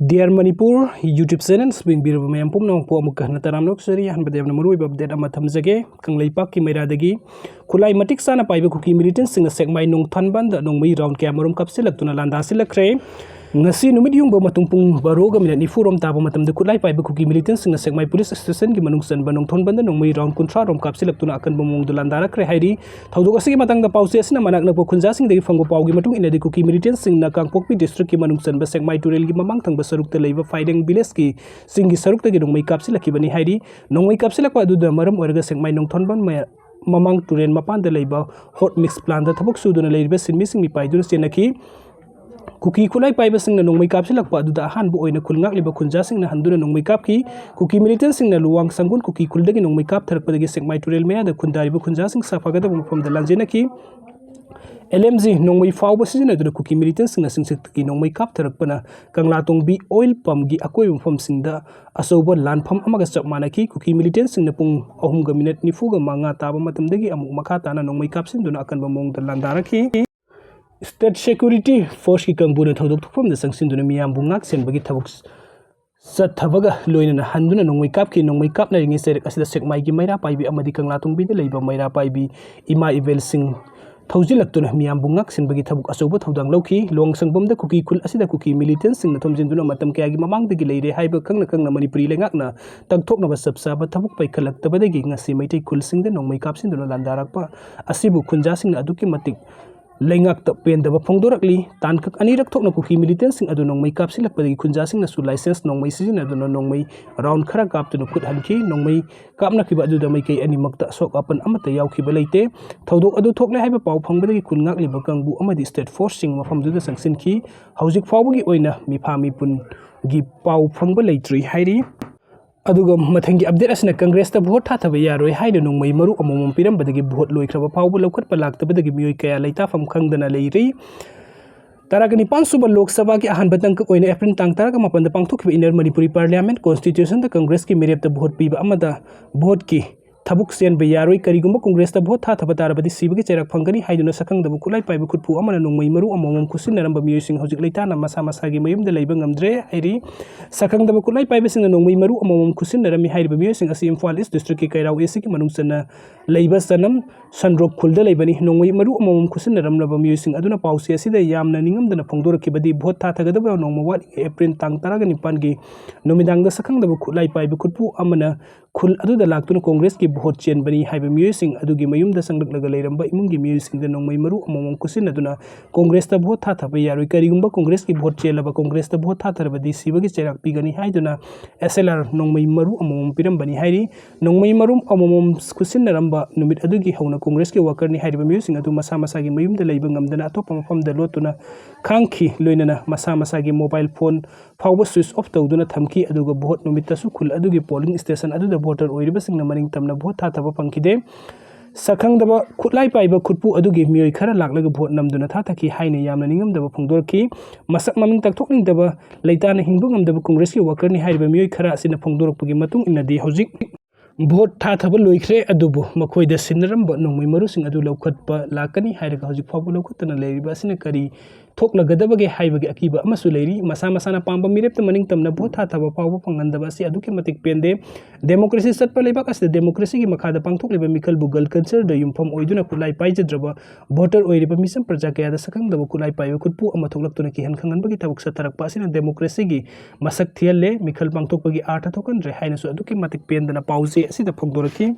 Dear Manipur YouTube channel swing birba mayam pumna po amukah na taram nok seri han badem na marui update ama thamjage kanglei pak ki maira dagi Khutlai Matik Chana Paiba Kuki Millitant Singna Sekmai Nongthan Da Nongmei round camarum kapsilak tuna landa silakre ngasi numid yung ba matungpung baroga minat ni furom taba matam de Khutlai Paiba Kuki Millitant Singna Sekmai police station gi manungsan banong thon banda nongmei round kuntra rom kapsilak tuna akan bomong dulandara kre hairi thaudok asigi matang da pause asina manak na po khunja sing de fango pau gi matung ina de Kuki Millitant Singna Kangpokpi district ki manungsan ba Sekmai turel gi mamang thang ba saruk te leiba faideng village ki singi saruk te gi nongmei kapsilak ki bani hairi nongmei kapsilak pa du da maram orga Sekmai nongthon ban mamang turen mapan de leiba hot mix plan da thabok su duna leiba sinmi singmi pai du senaki Kuki Khutlai Paiba Singna Nongmei kapsilak pa duda ahan bu oina kulngak liba khunja singna handuna Nongmei kap ki Kuki Militant Singna luwang sangun Kuki Kuldagi Nongmei kap tharak padagi Sekmai turel meya da khundari bu khunja sing safagada mafam da lanjena ki LMG Nongmei fawba sijina du Kuki Militant Singna singsit ki Nongmei kap tharak pana kanglatong bi oil pump gi akoi mafam singda asoba lanpham amaga chap manaki Kuki Militant Singna pung 3 minute nifuga manga taba matamdagi amuk makha tana Nongmei kap sinduna akan bamong da landara ki State Security Force ki kangbuna thodok thukpam da sangsin duna miyam bungak sen bagi thabuk thabaga loina na handuna Nongmei kap na ringi serek asida Sekmai gi maira paibi amadi kanglatung bi de leiba maira paibi ima evel sing thojilak tuna miyam bungak sen bagi thabuk asoba thodang lauki long sangbam da Kuki Khul asida Kuki Militant Singna thomjin duna matam kaya gi mamang de gi leire haiba kangna manipuri lengak na tangthok na ba sabsa ba thabuk pai khalak tabada gi ngasi maitai khul sing da Nongmei kap sin duna landarak pa asibu khunja sing na aduki matik Lengak tak pen da phongdorakli tankak anirak thokna Kuki Militant Sing adu Nongmei kapsilak padagi khunja sing na su license Nongmei sijina adu Nongmei round khara kap tu khut halki Nongmei kapna kiba adu da mai kai ani makta sok apan amata yauki balaite thodok adu thokle haiba pau phongbadagi khungak liba kangbu amadi state force sing mafam du da sangsin ki haujik fawbagi oina mipha pun gi pau phongba leitri hairi aduga mathangi update asina Congress ta vote tha thaba yaroi haida Nongmei maru amomom piram badagi vote loikraba pawbu lokhat palak tabadagi mioi kaya leita fam khangdana leiri Taragani Pansuba Lok Sabha ki ahan batang ka oina April tang taraga mapanda pangthok inner Manipuri Parliament Constitution da Congress ki merep ta vote piba amada vote ki Thabuk sen be yaroi karigumba Congress ta vote tha thaba tarabadi sibagi cherak phangani haiduna sakang da Khutlai Paiba khutpu amana Nongmei maru amomom kusin naramba mioi sing hojik leita na masa gi mayum da leiba ngamdre hairi sakang da Khutlai Paiba sing Nongmei maru amomom kusin narami hairiba mioi sing asi Imphal East District ki Kairau East ki manungsana leiba sanam Sandrop khulda leibani Nongmei maru amomom kusin naramlaba mioi sing aduna pausi asida yamna ningamdana phongdorakibadi vote tha thagadaba nongma wat April tang taraga nipan gi nomidang da sakang da Khutlai Paiba khutpu amana khul adu da laktuna Congress ki vote chen bani haiba mioi sing adugi mayum da sanglak laga leiramba imungi mioi sing da Nongmei maru amomom kusin aduna Congress ta vote tha thaba yaroi karigumba Congress ki vote chelaba Congress ta vote tha tharabadi sibagi cherak pigani haiduna SLR Nongmei maru amomom piram bani hairi Nongmei maru amomom kusin naramba numit adugi hauna Congress ki worker ni haiba mioi sing adu masa gi mayum da leiba ngamdana atopa mafam da lotuna khangki loinana masa gi mobile phone fawba switch off tawduna thamki aduga vote numit ta su khul adugi polling station adu da voter oiriba singna maring tamna vote tha thaba pangkide sakang daba Khutlai Paiba khutpu adugi mioi khara laklaga vote namduna tha thaki haina yamna ningam daba phongdorki masak maming takthokning daba leitana hingbu ngamdaba Congress ki worker ni haiba mioi khara asina phongdorpagi matung inadi hojik vote tha thaba loikhre adubu makhoi da sinaramba Nongmei maru sing adu laukhatpa lakani hairaga hojik fawbu laukhatana leiriba asina kari thoklagadabage haibagi akiba amasu leiri masa na pamba mirep maning tamna vote tha thaba fawbu phangandaba asi aduki matik pende democracy satpa leibak as democracy gi makhada pangthok leba mikal bugal culture da yumpham oiduna Khutlai paijadraba voter oiriba misam praja kaya da sakang da Khutlai paiba khutpu ama thoklaktuna ki han khanganbagi tabuk satarak pa asina democracy gi masak thialle mikal pangthok bagi artha thokan re haina su aduki matik pendana pause asida phongdoraki